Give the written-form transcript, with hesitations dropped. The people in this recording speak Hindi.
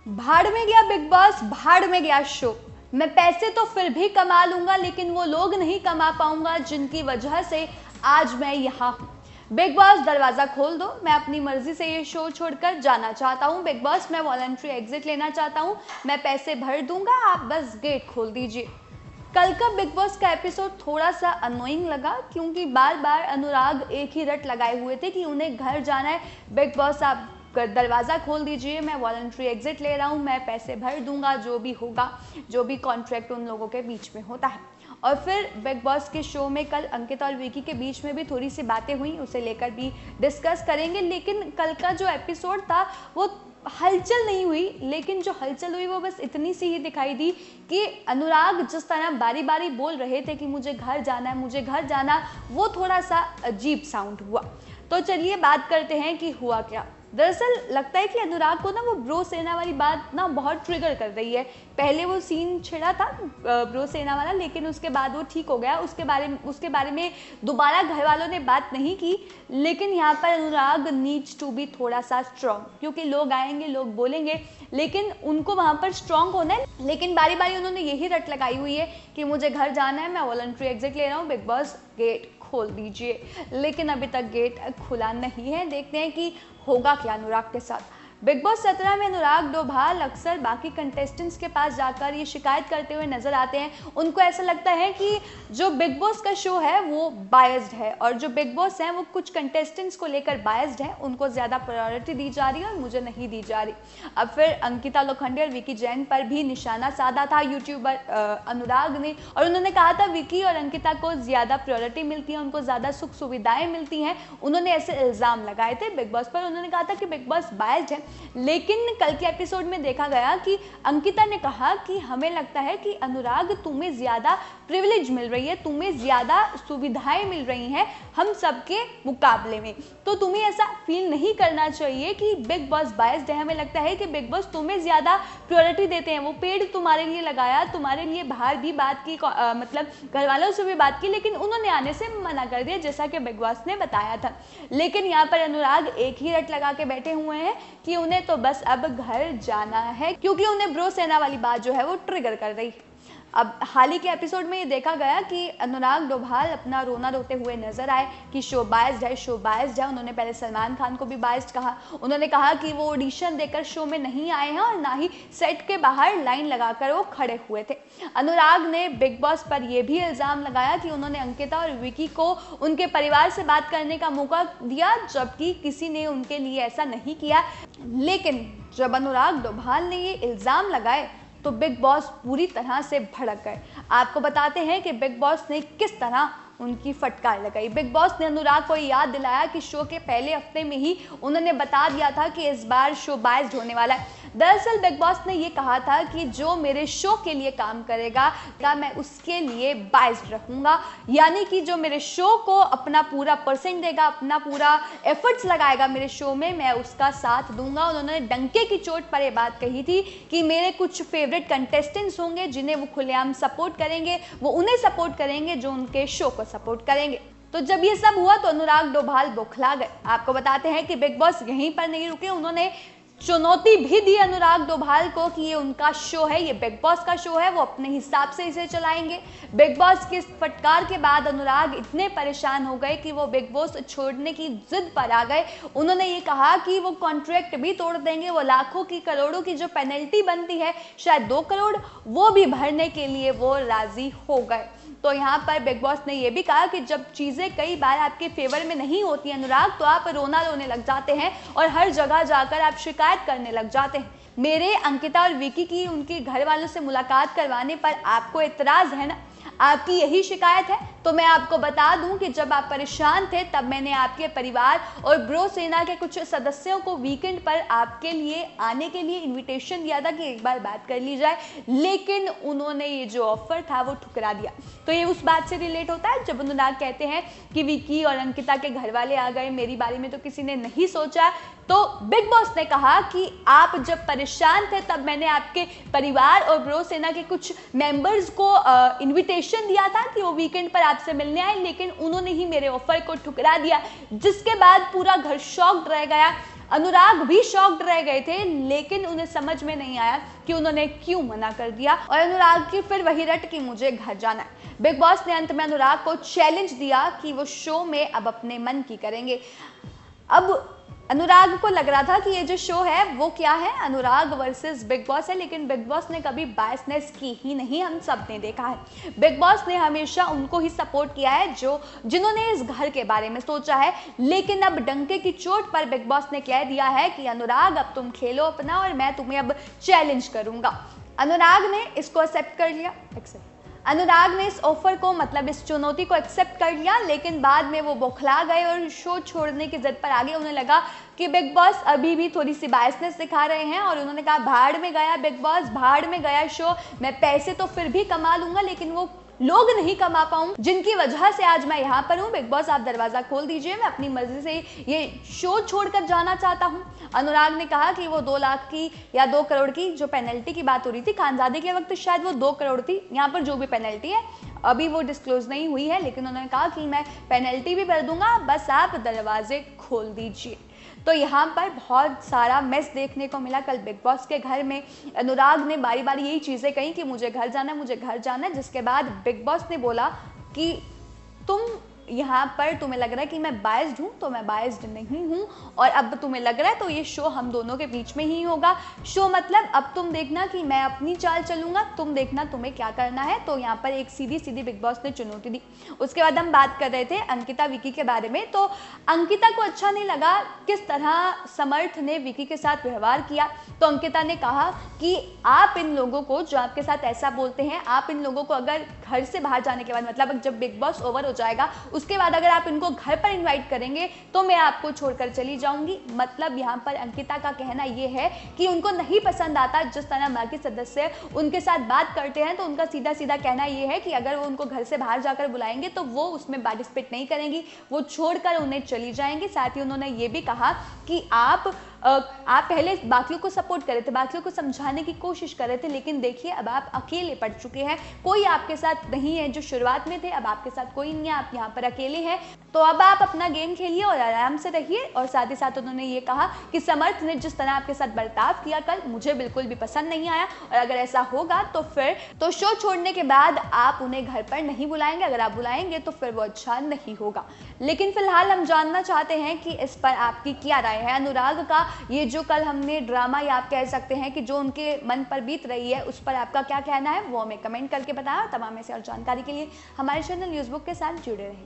भाड़ में गया बिग बॉस, भाड़ में गया शो। मैं पैसे तो फिर भी कमा लूंगा, लेकिन वो लोग नहीं कमा पाऊंगा जिनकी वजह से आज मैं यहाँ हूँ। बिग बॉस दरवाजा खोल दो, मैं अपनी मर्जी से ये शो छोड़कर जाना चाहता हूँ। बिग बॉस मैं वॉलंटरी एग्जिट लेना चाहता हूँ, मैं पैसे भर दूंगा, आप बस गेट खोल दीजिए। कल का बिग बॉस का एपिसोड थोड़ा सा अनोइंग लगा, क्योंकि बार बार अनुराग एक ही रट लगाए हुए थे कि उन्हें घर जाना है। बिग बॉस आप दरवाज़ा खोल दीजिए, मैं वॉलंटरी एग्जिट ले रहा हूँ, मैं पैसे भर दूंगा, जो भी होगा, जो भी कॉन्ट्रैक्ट उन लोगों के बीच में होता है। और फिर बिग बॉस के शो में कल अंकिता और विकी के बीच में भी थोड़ी सी बातें हुई, उसे लेकर भी डिस्कस करेंगे। लेकिन कल का जो एपिसोड था वो हलचल नहीं हुई, लेकिन जो हलचल हुई वो बस इतनी सी ही दिखाई दी कि अनुराग जिस तरह बारी बारी बोल रहे थे कि मुझे घर जाना है, मुझे घर जाना, वो थोड़ा सा अजीब साउंड हुआ। तो चलिए बात करते हैं कि हुआ क्या। दरअसल लगता है कि अनुराग को ना वो ब्रो सेना वाली बात ना बहुत ट्रिगर कर रही है। पहले वो सीन छिड़ा था ब्रो सेना वाला, लेकिन उसके बाद वो ठीक हो गया। उसके बारे में दोबारा घर वालों ने बात नहीं की। लेकिन यहाँ पर अनुराग नीड्स टू बी थोड़ा सा स्ट्रॉन्ग, क्योंकि लोग आएंगे, लोग बोलेंगे, लेकिन उनको वहाँ पर स्ट्रॉन्ग होना है। लेकिन बारी बारी उन्होंने यही रट लगाई हुई है कि मुझे घर जाना है, मैं वॉलंटरी एग्जिट ले रहा हूँ, बिग बॉस गेट खोल दीजिए। लेकिन अभी तक गेट खुला नहीं है। देखते हैं कि होगा क्या अनुराग के साथ। बिग बॉस 17 में अनुराग डोभाल अक्सर बाकी कंटेस्टेंट्स के पास जाकर ये शिकायत करते हुए नजर आते हैं। उनको ऐसा लगता है कि जो बिग बॉस का शो है वो बायस्ड है, और जो बिग बॉस हैं वो कुछ कंटेस्टेंट्स को लेकर बायस्ड है, उनको ज़्यादा प्रायोरिटी दी जा रही है और मुझे नहीं दी जा रही। अब फिर अंकिता लोखंडे और विकी जैन पर भी निशाना साधा था यूट्यूबर अनुराग ने, और उन्होंने कहा था विकी और अंकिता को ज़्यादा प्रायोरिटी मिलती है, उनको ज़्यादा सुख सुविधाएँ मिलती हैं। उन्होंने ऐसे इल्ज़ाम लगाए थे बिग बॉस पर। उन्होंने कहा था कि बिग बॉस बायस्ड है। लेकिन कल के एपिसोड में देखा गया कि अंकिता ने कहा कि हमें लगता है कि अनुराग तुम्हें ज़्यादा प्रिविलेज मिल रही है, तुम्हें ज़्यादा सुविधाएं मिल रही हैं हम सबके मुकाबले में, तो तुम्हें ऐसा फील नहीं करना चाहिए कि बिग बॉस बायस्ड है। हमें लगता है कि बिग बॉस तुम्हें ज़्यादा प्रायोरिटी देते हैं। वो पेड़ तुम्हारे लिए लगाया, तुम्हारे लिए बाहर भी बात की, मतलब घर वालों से भी बात की, लेकिन उन्होंने आने से मना कर दिया, जैसा कि बिग बॉस ने बताया था। लेकिन यहाँ पर अनुराग एक ही रट लगा के बैठे हुए हैं कि उन्हें तो बस अब घर जाना है, क्योंकि उन्हें ब्रो सेना वाली बात जो है वो ट्रिगर कर रही। अब हाल ही के एपिसोड में ये देखा गया कि अनुराग डोभाल अपना रोना रोते हुए नजर आए कि शो बायस्ड है, शो बायस्ड है। उन्होंने पहले सलमान खान को भी बायस्ड कहा। उन्होंने कहा कि वो ऑडिशन देकर शो में नहीं आए हैं और ना ही सेट के बाहर लाइन लगाकर वो खड़े हुए थे। अनुराग ने बिग बॉस पर यह भी इल्ज़ाम लगाया कि उन्होंने अंकिता और विकी को उनके परिवार से बात करने का मौका दिया, जबकि किसी ने उनके लिए ऐसा नहीं किया। लेकिन जब अनुराग डोभाल ने ये इल्ज़ाम लगाए तो बिग बॉस पूरी तरह से भड़क गए। आपको बताते हैं कि बिग बॉस ने किस तरह उनकी फटकार लगाई। बिग बॉस ने अनुराग को याद दिलाया कि शो के पहले हफ्ते में ही उन्होंने बता दिया था कि इस बार शो बायस्ड होने वाला है। दरअसल बिग बॉस ने ये कहा था कि जो मेरे शो के लिए काम करेगा मैं उसके लिए बायस्ड रखूंगा, यानी कि जो मेरे शो को अपना पूरा परसेंट देगा, अपना पूरा एफर्ट्स लगाएगा मेरे शो में, मैं उसका साथ दूंगा। उन्होंने डंके की चोट पर यह बात कही थी कि मेरे कुछ फेवरेट कंटेस्टेंट्स होंगे जिन्हें वो खुलेआम सपोर्ट करेंगे, वो उन्हें सपोर्ट करेंगे जो उनके शो को सपोर्ट करेंगे। तो जब ये सब हुआ तो अनुराग डोभाल बौखला गए। आपको बताते हैं कि बिग बॉस यहीं पर नहीं रुके, उन्होंने चुनौती भी दी अनुराग डोभाल को कि ये उनका शो है, ये बिग बॉस का शो है, वो अपने हिसाब से इसे चलाएंगे। बिग बॉस की इस फटकार के बाद अनुराग इतने परेशान हो गए कि वो बिग बॉस छोड़ने की जिद पर आ गए। उन्होंने ये कहा कि वो कॉन्ट्रैक्ट भी तोड़ देंगे, वो लाखों की करोड़ों की जो पेनल्टी बनती है, शायद 2 करोड़, वो भी भरने के लिए वो राजी हो गए। तो यहाँ पर बिग बॉस ने यह भी कहा कि जब चीज़ें कई बार आपके फेवर में नहीं होती अनुराग, तो आप रोने लग जाते हैं और हर जगह जाकर आप शिकायत करने लग जाते हैं। मेरे अंकिता और विकी की उनके घर वालों से मुलाकात करवाने पर आपको एतराज़ है ना, आपकी यही शिकायत है। तो मैं आपको बता दूं कि जब आप परेशान थे तब मैंने आपके परिवार और ब्रो सेना के कुछ सदस्यों को वीकेंड पर आपके लिए आने के लिए इनविटेशन दिया था कि एक बार बात कर ली जाए, लेकिन उन्होंने ये जो ऑफर था वो ठुकरा दिया। तो ये उस बात से रिलेट होता है जब अनुराग कहते हैं कि विकी और अंकिता के घर वाले आ गए, मेरी बारे में तो किसी ने नहीं सोचा। तो बिग बॉस ने कहा कि आप जब परेशान थे तब मैंने आपके परिवार और ब्रो सेना के कुछ मेंबर्स को इनविटेशन दिया था कि वो वीकेंड पर आपसे मिलने आए, लेकिन उन्होंने ही मेरे ऑफर को ठुकरा दिया, जिसके बाद पूरा घर शॉक्ड रह गया। अनुराग भी शॉक्ड रह गए थे, लेकिन उन्हें समझ में नहीं आया कि उन्होंने क्यों मना कर दिया और अनुराग की फिर वही रट कि मुझे घर जाना है। बिग बॉस ने अंत में अनुराग को चैलेंज दिया कि वो शो में अब अपने मन की करेंगे। अब अनुराग को लग रहा था कि ये जो शो है वो क्या है, अनुराग वर्सेस बिग बॉस है, लेकिन बिग बॉस ने कभी बायसनेस की ही नहीं, हम सब ने देखा है। बिग बॉस ने हमेशा उनको ही सपोर्ट किया है जिन्होंने इस घर के बारे में सोचा है। लेकिन अब डंके की चोट पर बिग बॉस ने कह दिया है कि अनुराग अब तुम खेलो अपना और मैं तुम्हें अब चैलेंज करूंगा। अनुराग ने इसको एक्सेप्ट कर लिया। अनुराग ने इस ऑफर को, मतलब इस चुनौती को एक्सेप्ट कर लिया, लेकिन बाद में वो बौखला गए और शो छोड़ने की जिद पर आ गए। उन्हें लगा कि बिग बॉस अभी भी थोड़ी सी बायसनेस दिखा रहे हैं और उन्होंने कहा भाड़ में गया बिग बॉस, भाड़ में गया शो, मैं पैसे तो फिर भी कमा लूंगा लेकिन वो लोग नहीं कमा पाऊं जिनकी वजह से आज मैं यहाँ पर हूँ। बिग बॉस आप दरवाजा खोल दीजिए, मैं अपनी मर्जी से ये शो छोड़कर जाना चाहता हूँ। अनुराग ने कहा कि वो 2 लाख की या 2 करोड़ की जो पेनल्टी की बात हो रही थी, खानजादे के वक्त शायद वो 2 करोड़ थी, यहाँ पर जो भी पेनल्टी है अभी वो डिस्क्लोज नहीं हुई है, लेकिन उन्होंने कहा कि मैं पेनल्टी भी भर दूंगा, बस आप दरवाजे खोल दीजिए। तो यहाँ पर बहुत सारा मेस देखने को मिला कल बिग बॉस के घर में। अनुराग ने बारी बारी यही चीज़ें कही कि मुझे घर जाना है, मुझे घर जाना है, जिसके बाद बिग बॉस ने बोला कि तुम यहाँ पर तुम्हें लग रहा है कि मैं बायस्ड हूँ, तो मैं बायस्ड नहीं हूँ, और अब तुम्हें लग रहा है तो ये शो हम दोनों के बीच में ही होगा। शो मतलब अब तुम देखना कि मैं अपनी चाल चलूँगा, तुम देखना तुम्हें क्या करना है। तो यहाँ पर एक सीधी सीधी बिग बॉस ने चुनौती दी। उसके बाद हम बात कर रहे थे अंकिता विकी के बारे में। तो अंकिता को अच्छा नहीं लगा किस तरह समर्थ ने विकी के साथ व्यवहार किया। तो अंकिता ने कहा कि आप इन लोगों को जो आपके साथ ऐसा बोलते हैं, आप इन लोगों को अगर घर से बाहर जाने के बाद, मतलब जब बिग बॉस ओवर हो जाएगा उसके बाद अगर आप इनको घर पर इनवाइट करेंगे तो मैं आपको छोड़कर चली जाऊंगी। मतलब यहाँ पर अंकिता का कहना यह है कि उनको नहीं पसंद आता जिस तरह बाकी सदस्य उनके साथ बात करते हैं। तो उनका सीधा सीधा कहना यह है कि अगर वो उनको घर से बाहर जाकर बुलाएंगे तो वो उसमें पार्टिसिपेट नहीं करेंगी, वो छोड़कर उन्हें चली जाएंगी। साथ ही उन्होंने ये भी कहा कि आप पहले बाकियों को सपोर्ट कर रहे थे, बाकियों को समझाने की कोशिश कर रहे थे, लेकिन देखिए अब आप अकेले पड़ चुके हैं, कोई आपके साथ नहीं है। जो शुरुआत में थे अब आपके साथ कोई नहीं है, आप यहाँ पर अकेले हैं। तो अब आप अपना गेम खेलिए और आराम से रहिए। और साथ ही साथ उन्होंने ये कहा कि समर्थ ने जिस तरह आपके साथ बर्ताव किया कल, मुझे बिल्कुल भी पसंद नहीं आया, और अगर ऐसा होगा तो शो छोड़ने के बाद आप उन्हें घर पर नहीं बुलाएंगे, अगर आप बुलाएंगे तो फिर वो अच्छा नहीं होगा। लेकिन फिलहाल हम जानना चाहते हैं कि इस पर आपकी क्या राय है। अनुराग का ये जो कल हमने ड्रामा, या आप कह सकते हैं कि जो उनके मन पर बीत रही है, उस पर आपका क्या कहना है वो हमें कमेंट करके बताएं। और तमाम ऐसी और जानकारी के लिए हमारे चैनल न्यूज़ बुक के साथ जुड़े रहें।